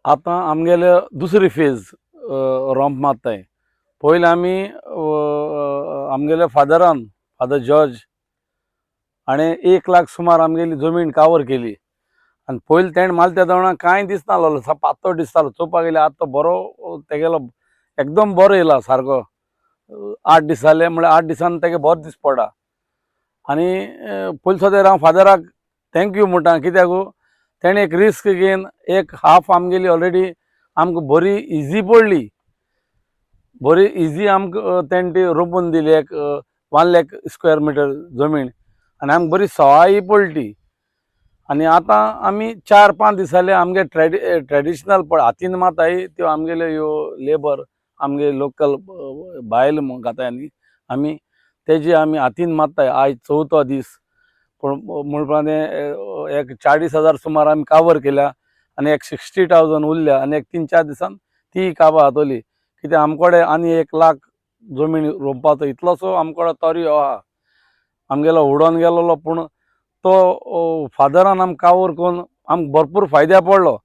आता आमगेले दुसरी फेज रोंप मारताय. पयलीं आमी आमगेले फादर जॉर्ज हाणें 1 लाख सुमार आमगेली जमीन कावर केली. आनी पयलीं तेणें मारले तेदोणां कांय दिसनाहलो, पातळ दिसतालो. चोवपाक गेल्यार आतां तो बरो तेगेलो एकदम बरो येयला सारको. 8 दीस जाले म्हळ्यार 8 दिसान तेगे बरो दीस पडा. आनी पयलीं सुद्दां हांव फादराक थँक्यू म्हणटा. कित्याक तेणें एक रिस्क घेवन एक हाफ आमगेली ऑलरेडी आमकां बरी इजी पडली. बरी इजी आमकां तेणें ती रोंपून दिली. एक 1 लाख स्क्वेअर मिटर जमीन आनी आमकां बरी सवाय पडली ती. आनी आतां आमी 4-5 दीस जाले आमगे ट्रेडिशनल पळय हातीन माताय त्यो आमगेल्यो ह्यो लेबर आमगे लोकल बायल घाताय न्ही आमी, तेजी आमी हातीन मात्ताय. आयज 4थो दीस पूण म्हणपाक एक 40,000 सुमार आमी कावर केल्या आनी एक 60,000 उरल्या आनी एक 3-4 दिसान ती काबार जातली. कित्याक आमकोडे आनी 1 लाख जमीन रोंवपाचो इतलोसो आमकोडे तोरियो आहा. आमगेलो उडोन गेलोलो पूण तो फादरान आमकां कावर करून आमकां भरपूर फायद्या पडलो.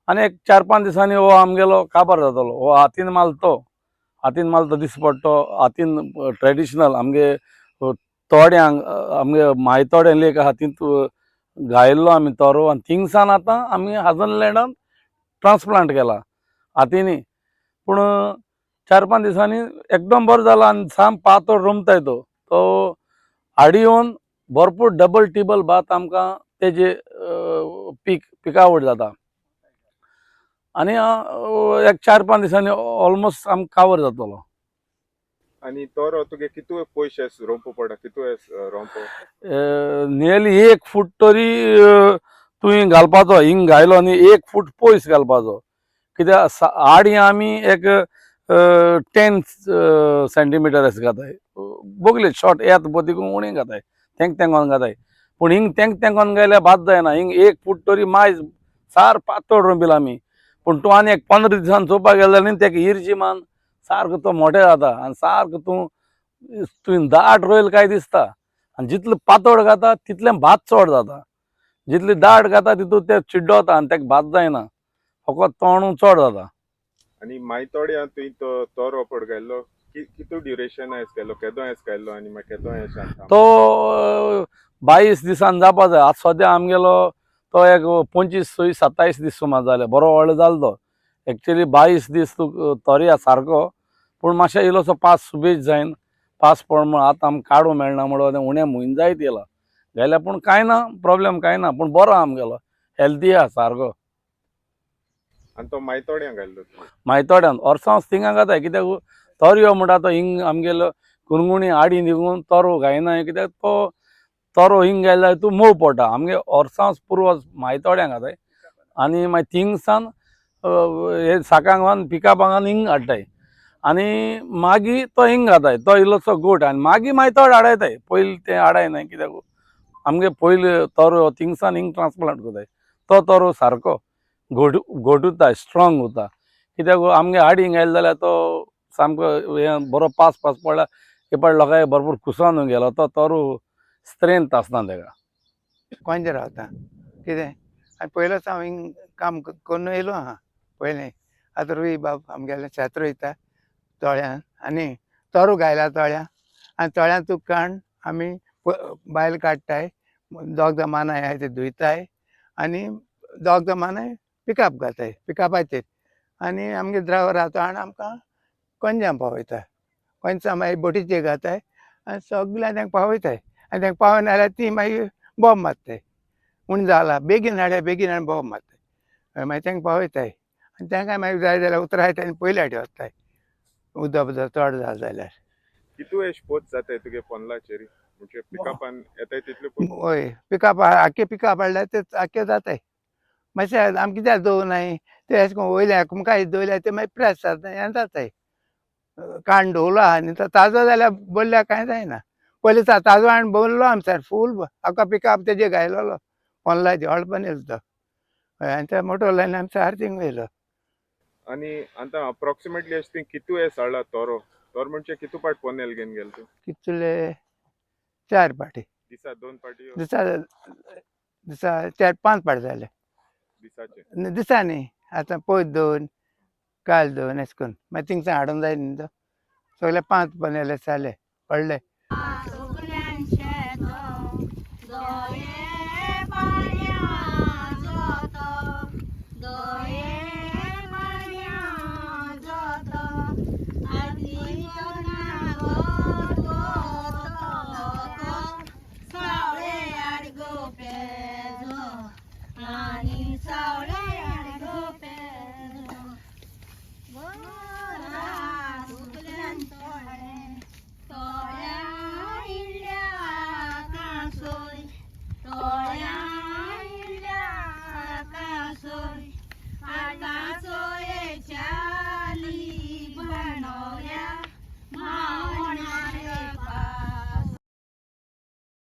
आनी एक 4-5 दिसांनी हो आमगेलो काबार जातलो. हो हातीन मारलो तो दीस पडटो. हातीन ट्रेडिशनल आमगे तोड्यांक आमगे मायतोड्यां लेक आहा तितूंत घायल्लो आमी तोरो. आनी थिंगसान आतां आमी हाजनलँडान ट्रान्सप्लांट केला हातीनी. पूण 4-5 दिसांनी एकदम बरो जाला आनी साम पातळ रोमताय तो. तो हाडी येवन भरपूर डबल टिबल भात आमकां तेजे पिकावट जाता. आनी एक 4-5 दिसांनी ऑलमोस्ट आमकां कावर जातलो. आणि तोरो तुगे कितू पयशे रोंपो पडा कितू रोंपो नियरली 1 फूट तरी तुवें घालपाचो. हिंग घायलो न्ही 1 फूट पयस घालपाचो. कित्याक आडी आमी एक 10 सेंटीमीटर अशें घाताय. बोगले शॉर्ट येत देखून उणी घाताय, तेंकोन घाताय. पूण हिंग तेंकोन घायल्यार भात जायना. हिंग 1 फूट तरी मायज सार पातळ रोंपिला आमी. पूण तूं आनी एक 15 दिसान चोवपाक गेल्यार न्ही तेका इर्जी मान सारको तो मोठे जाता आनी सारको तुवें दाट रोयल काय दिसता. आनी जितलें पातळ घाता तितलें भात चड जाता. जितलें दाट घाता तितून तें चिड्डोता आनी तेका भात जायना. फकत तोंडू चड जाता. आणि मायतोड्या तुवें तो तोरो पड घायल्लो कितू ड्युरेशन एस केलो केदो एस घायल्लो आनी मागीर केदो एस शांता तो 22 दिसान जावपा जाय. आतां सद्या आमगेलो तो एक 25-27 दीस सुमार जाले. बरो व्हडलो जालो तो. एक्चुली 22 दीस तोरया सारको, पूण मातशें इल्लोसो पास सुबेज जायन पास पड म्हण आतां आमकां काडूं मेळना म्हणून उणें म्हयनो जायत येयला गेल्या. पूण कांय ना, प्रॉब्लेम कांय ना. पूण बरो आमगेलो हेल्दी आहा सारको. आनी तो मायतोड्यां घायल्लो मायतोड्यान ओर्सांव थिंगा घाताय. कित्याक तोरयो म्हणटा तो हिंग आमगेलो कुरंगुणी आडी दिवून तोरो घायनाय. कित्याक तो तोरो हिंग घायल्यार तूं मोव पडटा. आमगे ओर्सांव पुर्वज मायतोड्यां घाताय आनी मागीर थिंगसान हे साकांक व्हरून पिकापांगान हिंग हाडटाय आनी मागीर तो हिंग घाताय. तो इल्लोसो गोट आनी मागीर मायतोड हाडयताय. पयलीं तें हाडायनाय. कित्याक आमगे पयलीं तोरो थिंगसान हिंग ट्रान्सप्लांट कोताय. तो तोरो सारको घोट उरता, स्ट्रॉंग उरता. कित्याक आमगे आडी हिंग घायलो जाल्यार तो सामको हें बरो पास पडल्यार हे लोकांक भरपूर कुसोन गेलो. तो तोरो स्ट्रेंथ आसना तेका. कोंजे रावता कितें आनी पयलोच हांव हिंग काम करून येयलो आहा पयलीं. आतां रुई बाब आमगेलें शेत रोयता तळ्यान आनी तोरू घायला तळ्यान आनी तळ्यान तूं काण आमी बायल काडटाय. दोग जमानाय आहाय ते धुयताय आनी दोग जमानाय पिकअप घाताय पिकअपाचेर. आनी आमगे ड्रायवर आहा तो आनी आमकां कोंज्यां पावयता. कोंज्यां मागीर बोटीचेर घाताय आनी सगळ्यांक तेंका पावयताय. आनी तेंका पावय नाल्यार ती मागीर बॉम्ब मारताय. उण जाला बेगीन हाडून बॉम्ब मारताय. मागीर तेंका पावयताय आनी तेंकाय मागीर जाय जाल्यार उतरायताय आनी पयले हाटी वचताय उदक चड जालें जाल्यार. कितू एश पोत जाताय तुगे पोंदलाचेर म्हणजे पिकअपान येताय तितले हय पिकअप आख्खे पिकअप हाडल्यार ते आख्खे जाताय. मातशें आमी कित्याक दवरनाय ते अशें करून वयल्या मुखार दवरल्यार ते मागीर प्रेस जाता हें जाताय. काण दवरलो आहा न्ही तो ताजो जाल्यार बरल्यार कांय जायना. पयलीं ताजो हाडून बरलो आमी सर फूल आख्खो पिकअप तेजेर घायलोलो पोंदलाचेर हळपन येयलो तो. हय आनी ते मोटो लायन आमी सार थिंग वयलो. आणि आतां अप्रॉक्सिमेटली अशें थिंग कितू एस हाडला तोरो तोर म्हणजे कितू पाट पोनेल घेवन गेल तूं कितले 4 पाटी दिसा 2 पाटी दिसा 4-5 पाट जाले दिसाचे दिसांनी. आतां पयस दोन काल दोन अशें करून मागीर थिंगसान हाडूंक जाय न्ही तो सगळे 5 बनेले जाले व्हडले